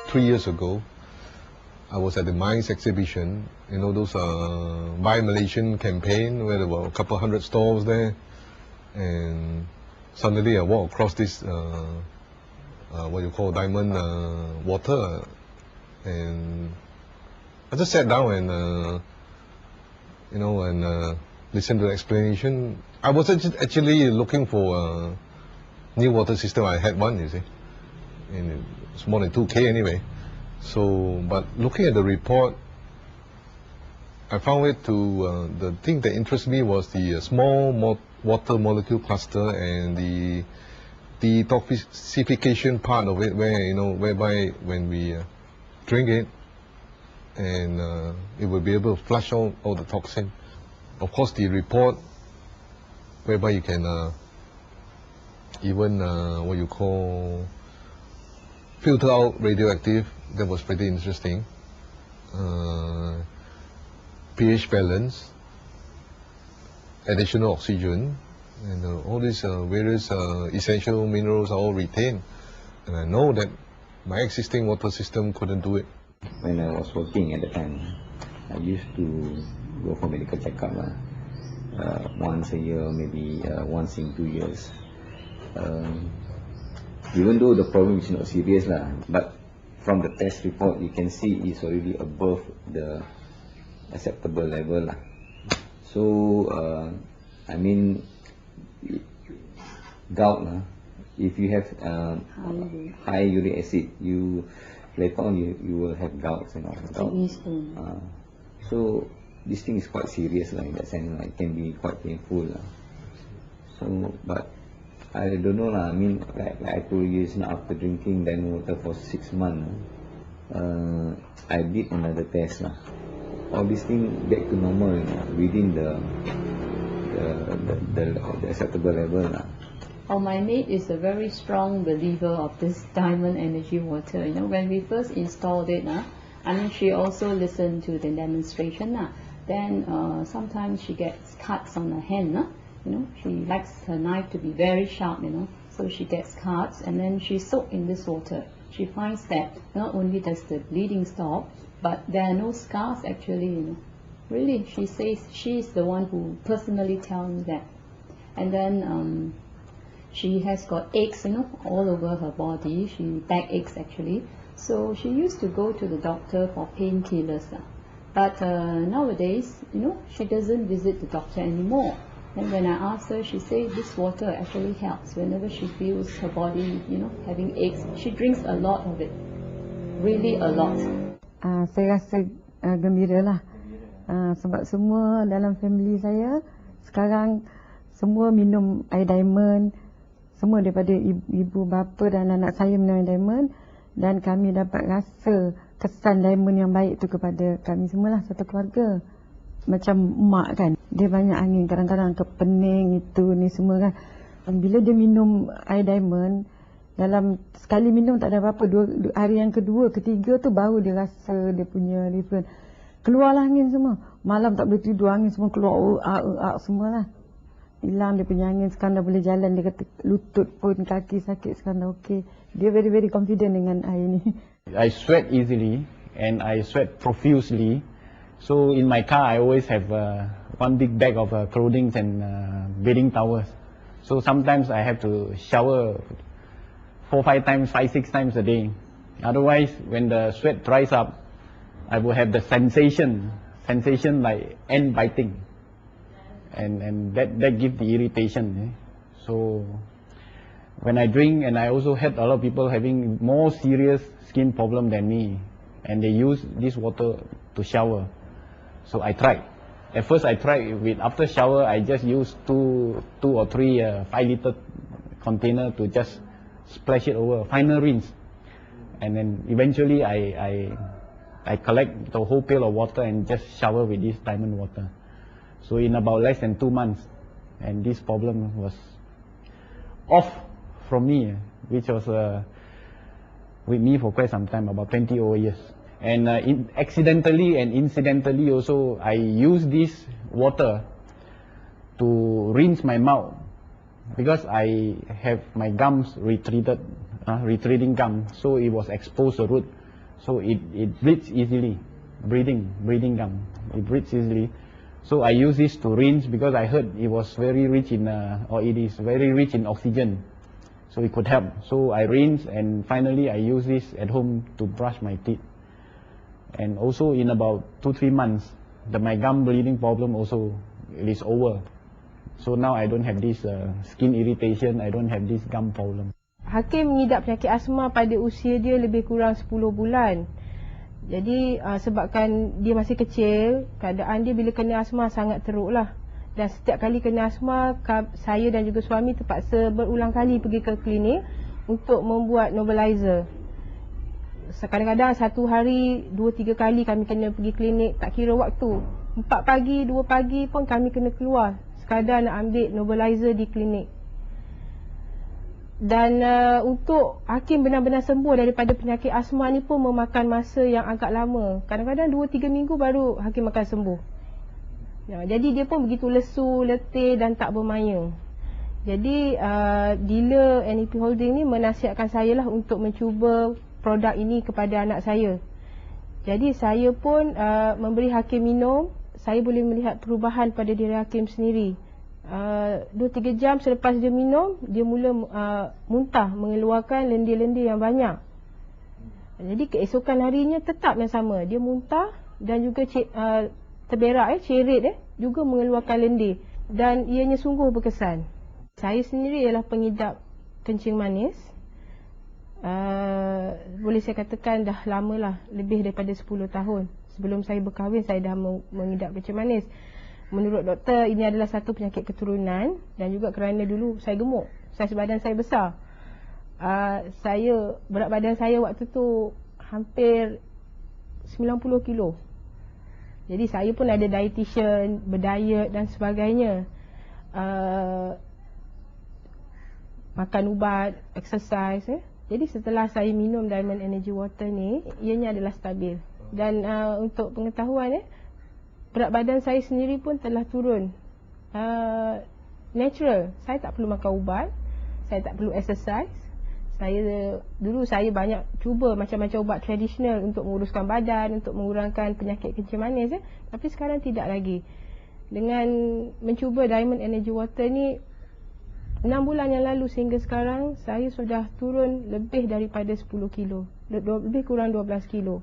3 years ago, I was at the mines exhibition, you know, those Buy Malaysian campaign where there were a couple hundred stalls there, and suddenly I walked across this what you call diamond water, and I just sat down and you know, and listened to the explanation. I was actually looking for a new water system. I had one, you see, and it's more than 2K anyway. So, but looking at the report, I found it to, the thing that interested me was the small water molecule cluster and the detoxification part of it, where, you know, whereby when we drink it, and it will be able to flush out all the toxin. Of course, the report whereby you can even what you call filter out radioactive, that was pretty interesting. pH balance, additional oxygen, and all these various essential minerals are all retained. And I know that my existing water system couldn't do it. When I was working at the time, I used to go for medical checkup once a year, maybe once in 2 years. Even though the problem is not serious, but from the test report you can see it's already above the acceptable level. So I mean, gout, if you have high uric acid, you later on you will have gout, you know. Gout. So this thing is quite serious, in that sense. It can be quite painful. So, but I don't know, I mean, like I told you, after drinking diamond water for 6 months, I did another test. All these things back to normal, within the acceptable level. Oh, my mate is a very strong believer of this diamond energy water. You know, when we first installed it, I mean, she also listened to the demonstration. Then sometimes she gets cuts on her hand. You know, she likes her knife to be very sharp, you know, so she gets cuts, and then she soaks in this water. She finds that not only does the bleeding stop, but there are no scars actually, you know. Really, she says she's the one who personally tells me that. And then she has got aches, you know, all over her body. She back aches actually. So she used to go to the doctor for painkillers. But nowadays, you know, she doesn't visit the doctor anymore. And when I asked her, she said this water actually helps. Whenever she feels her body, you know, having aches, she drinks a lot of it. Really a lot. Saya rasa gembira lah. Sebab semua dalam family saya sekarang semua minum air diamond. Semua daripada ibu bapa dan anak saya minum air diamond, dan kami dapat rasa kesan diamond yang baik tu kepada kami semualah, satu keluarga. Macam mak kan, dia banyak angin, kadang-kadang kepening itu ni semua kan. Bila dia minum air diamond, dalam sekali minum tak ada apa-apa, hari yang kedua, ketiga tu baru dia rasa dia punya different. Keluarlah angin semua, malam tak boleh tidur, angin semua keluar, semualah. Hilang dia punya angin, sekarang dah boleh jalan. Dia kata lutut pun, kaki sakit sekarang dah okey. Dia very confident dengan air ni. I sweat easily and I sweat profusely. So in my car I always have one big bag of clothing and bathing towels. So sometimes I have to shower 4-5 times, 5-6 times a day. Otherwise, when the sweat dries up, I will have the sensation like ant biting. And that gives the irritation. So when I drink, and I also had a lot of people having more serious skin problem than me, and they use this water to shower. So I tried. At first I tried with, after shower I just used two or three 5-liter container to just splash it over, final rinse. And then eventually I collect the whole pail of water and just shower with this diamond water. So in about less than 2 months, and this problem was off from me, which was with me for quite some time, about 20 over years. And accidentally and incidentally also, I use this water to rinse my mouth, because I have my gums retreating gum, so it was exposed the root. So it breathes easily, breathing gum. It breathes easily. So I use this to rinse because I heard it was very rich in, or it is very rich in oxygen. So it could help. So I rinse, and finally I use this at home to brush my teeth. And also in about 2-3 months, my gum bleeding problem also is over. So now I don't have this skin irritation, I don't have this gum problem. Hakim mengidap penyakit asma pada usia dia lebih kurang 10 bulan. Jadi sebabkan dia masih kecil, keadaan dia bila kena asma sangat teruk lah. Dan setiap kali kena asma, saya dan juga suami terpaksa berulang kali pergi ke klinik untuk membuat nebulizer. Kadang-kadang satu hari 2-3 kali kami kena pergi klinik, tak kira waktu. 4 pagi, 2 pagi pun kami kena keluar sekadar nak ambil nebulizer di klinik. Dan untuk Hakim benar-benar sembuh daripada penyakit asma ni pun memakan masa yang agak lama. Kadang-kadang 2-3 minggu baru Hakim akan sembuh. Ya, jadi dia pun begitu lesu, letih dan tak bermaya. Jadi dealer NEP Holding ni menasihatkan saya lah untuk mencuba produk ini kepada anak saya. Jadi saya pun memberi Hakim minum. Saya boleh melihat perubahan pada diri Hakim sendiri. 2-3 jam selepas dia minum, dia mula muntah, mengeluarkan lendir-lendir yang banyak. Jadi keesokan harinya tetap yang sama, dia muntah dan juga terberak, cerit juga mengeluarkan lendir. Dan ianya sungguh berkesan. Saya sendiri ialah pengidap kencing manis. Boleh saya katakan dah lamalah, lebih daripada 10 tahun. Sebelum saya berkahwin, saya dah mengidap kencing manis. Menurut doktor, ini adalah satu penyakit keturunan dan juga kerana dulu saya gemuk, saiz badan saya besar. Berat badan saya waktu tu hampir 90 kilo. Jadi saya pun ada dietitian, berdiet dan sebagainya. Makan ubat, exercise. Jadi setelah saya minum Diamond Energy Water ni, ianya adalah stabil. Dan untuk pengetahuan, berat badan saya sendiri pun telah turun. Natural. Saya tak perlu makan ubat. Saya tak perlu exercise. Dulu saya banyak cuba macam-macam ubat tradisional untuk menguruskan badan, untuk mengurangkan penyakit kencing manis. Tapi sekarang tidak lagi. Dengan mencuba Diamond Energy Water ni, 6 bulan yang lalu sehingga sekarang, saya sudah turun lebih daripada 10 kilo. Lebih kurang 12 kilo.